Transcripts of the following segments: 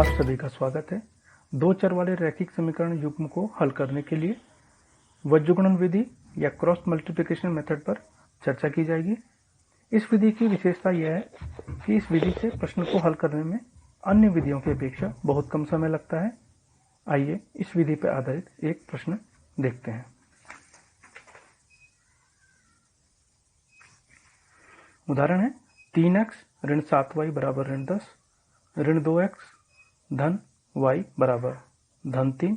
आप सभी का स्वागत है। दो चर वाले रैखिक समीकरण युग्म को हल करने के लिए वज्रगुणन विधि या क्रॉस मल्टीप्लिकेशन मेथड पर चर्चा की जाएगी। इस विधि की विशेषता यह है कि इस विधि से प्रश्न को हल करने में अन्य विधियों की अपेक्षा बहुत कम समय लगता है। आइए इस विधि पर आधारित एक प्रश्न देखते हैं। उदाहरण है 3x ऋण 7y बराबर ऋण 10 ऋण 2x धन y बराबर धन 3।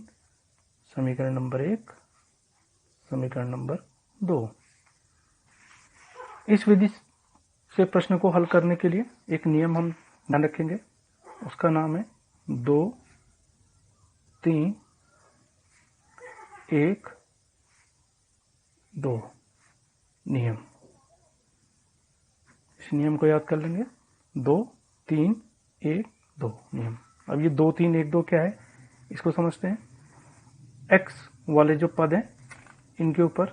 समीकरण नंबर 1, समीकरण नंबर 2। इस विधि से प्रश्न को हल करने के लिए एक नियम हम ध्यान रखेंगे, उसका नाम है 2 3 1 2 नियम। इस नियम को याद कर लेंगे, 2 3 1 2 नियम। अब ये 2 3 1 2 क्या है, इसको समझते हैं। x वाले जो पद हैं इनके ऊपर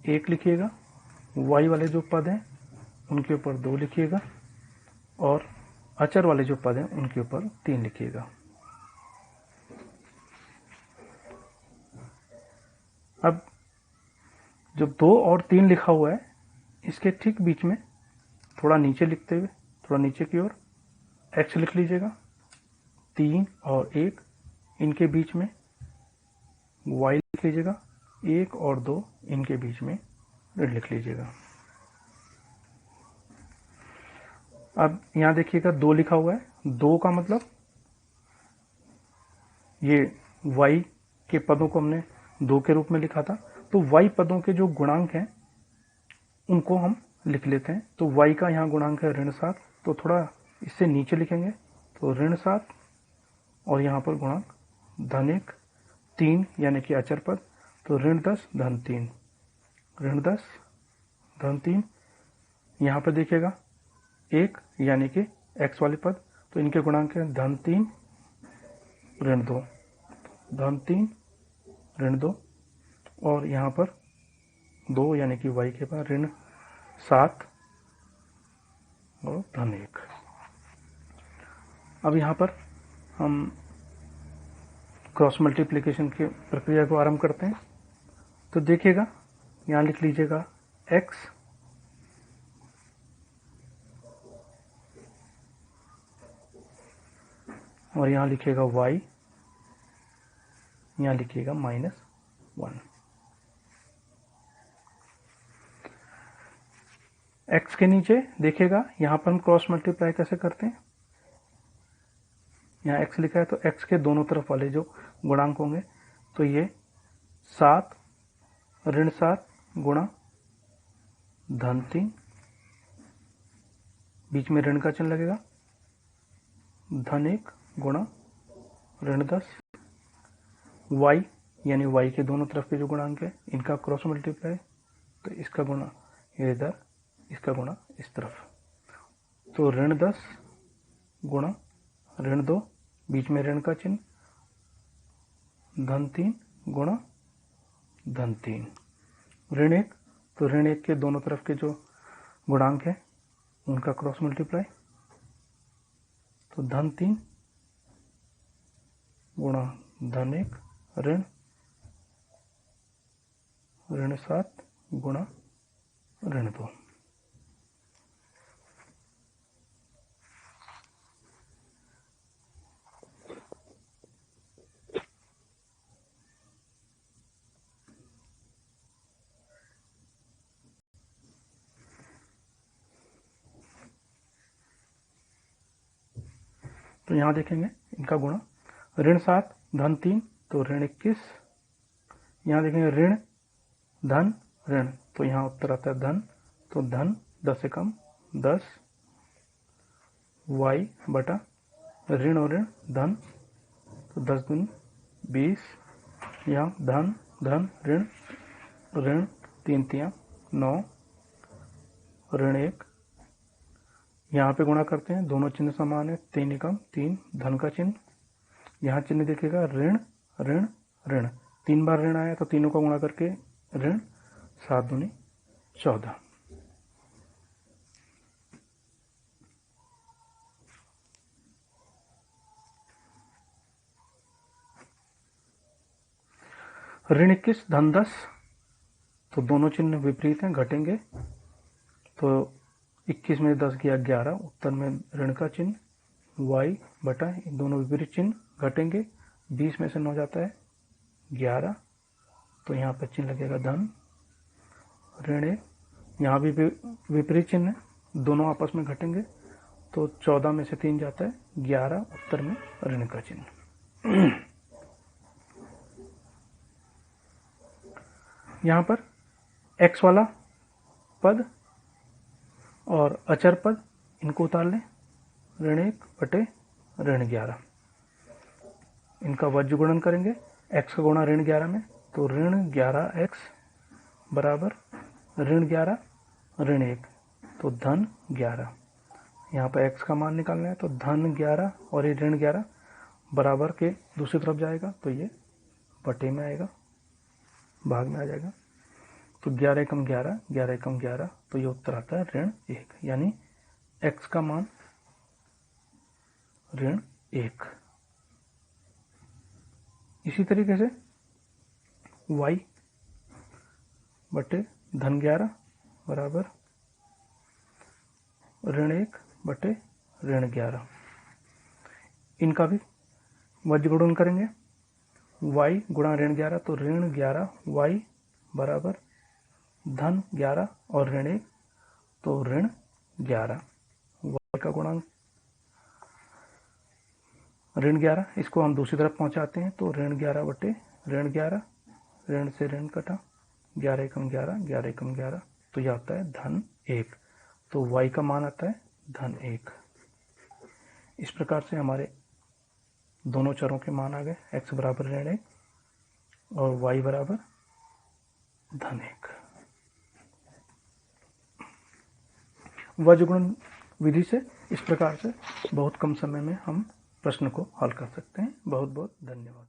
1 लिखिएगा, y वाले जो पद हैं उनके ऊपर 2 लिखिएगा और अचर वाले जो पद हैं उनके ऊपर 3 लिखिएगा। अब जो 2 और 3 लिखा हुआ है इसके ठीक बीच में थोड़ा नीचे लिखते हुए थोड़ा नीचे की ओर x लिख लीजिएगा। 3 और 1 इनके बीच में y लिख लीजिएगा। 1 और 2 इनके बीच में ऋण लिख लीजिएगा। अब यहां देखिएगा 2 लिखा हुआ है, 2 का मतलब ये y के पदों को हमने 2 के रूप में लिखा था, तो y पदों के जो गुणांक हैं उनको हम लिख लेते हैं। तो y का यहाँ गुणांक है ऋण 7, तो थोड़ा इससे नीचे लिखेंगे, तो ऋण 7 और यहाँ पर गुणांक धन 1 3 यानी कि अचर पद, तो ऋण 10 धन 3 ऋण 10 धन 3। यहाँ पर देखिएगा 1 यानी कि x वाले पद, तो इनके गुणांक है धन 3 ऋण 2 धन 3 ऋण 2 और यहाँ पर 2 यानी कि y के पास ऋण 7 और धन 1। अब यहाँ पर हम क्रॉस मल्टीप्लिकेशन की प्रक्रिया को आरंभ करते हैं। तो देखिएगा यहाँ लिख लीजिएगा x और यहाँ लिखिएगा y, यहाँ लिखिएगा -1। x के नीचे देखिएगा यहाँ पर हम क्रॉस मल्टीप्लाई कैसे करते हैं। यहाँ x लिखा है तो x के दोनों तरफ वाले जो गुणांक होंगे, तो ये 7 ऋण 7 गुणा धन 3, बीच में ऋण का चिन्ह लगेगा, धन 1 गुणा ऋण 10। y यानी y के दोनों तरफ के जो गुणांक है इनका क्रॉस मल्टीप्लाई, तो इसका गुणा इधर, इसका गुणा इस तरफ, तो ऋण 10 गुणा ऋण 2, बीच में ऋण का चिन्ह, धन 3 गुणा धन 3। ऋण 1, तो ऋण 1 के दोनों तरफ के जो गुणांक है उनका क्रॉस मल्टीप्लाई, तो धन 3 गुणा धन 1 ऋण 7 गुणा ऋण 2। तो यहाँ देखेंगे इनका गुणा, ऋण 7 धन 3 तो ऋण 21। यहाँ देखेंगे ऋण धन ऋण, तो यहाँ उत्तर आता है धन, तो धन 10 से कम 10 y बटा ऋण और ऋण धन, तो 10 दूनी 20, यहाँ धन धन ऋण ऋण 3 तियाँ 9 ऋण 1, यहाँ पे गुणा करते हैं, दोनों चिन्ह समान है, 3 एकम 3 धन का चिन्ह, यहाँ चिन्ह देखिएगा ऋण ऋण ऋण, 3 बार ऋण आया तो तीनों का गुणा करके ऋण 7 दूनी 14। ऋण 21 धन 10, तो दोनों चिन्ह विपरीत हैं, घटेंगे। तो 21 में 10 गया 11, उत्तर में ऋण का चिन्ह, y बटा दोनों विपरीत चिन्ह घटेंगे। 20 में से 9 जाता है 11, तो यहाँ पर चिन्ह लगेगा धन, ऋण 1, यहाँ भी विपरीत चिन्ह है, दोनों आपस में घटेंगे। तो 14 में से 3 जाता है 11, उत्तर में ऋण का चिन्ह। यहाँ पर x वाला पद और अचर पद, इनको उतार लें, ऋण 1 बटे ऋण 11, इनका वज्र गुणन करेंगे। x का गुणा ऋण 11 में, तो ऋण 11x बराबर ऋण 11 ऋण 1, तो धन 11। यहाँ पर x का मान निकालना है, तो धन 11 और ये ऋण 11 बराबर के दूसरी तरफ जाएगा, तो ये बटे में आएगा, भाग में आ जाएगा। तो 11 एकम 11, 11 एकम 11, तो ये उत्तर आता है ऋण 1, यानी x का मान ऋण 1। इसी तरीके से y बटे धन 11 बराबर ऋण 1 बटे ऋण 11, इनका भी वज्र गुणन करेंगे। y गुणा ऋण 11, तो ऋण 11 y बराबर धन 11 और ऋण 1, तो ऋण 11, y का गुणांक ऋण 11, इसको हम दूसरी तरफ पहुंचाते हैं, तो ऋण 11 बटे ऋण 11, ऋण से ऋण कटा, 11 एकम 11, 11 एकम 11, तो यह आता है धन 1, तो y का मान आता है धन 1। इस प्रकार से हमारे दोनों चरों के मान आ गए, x बराबर ऋण 1 और y बराबर धन 1। वज्र गुणन विधि से इस प्रकार से बहुत कम समय में हम प्रश्न को हल कर सकते हैं। बहुत बहुत धन्यवाद।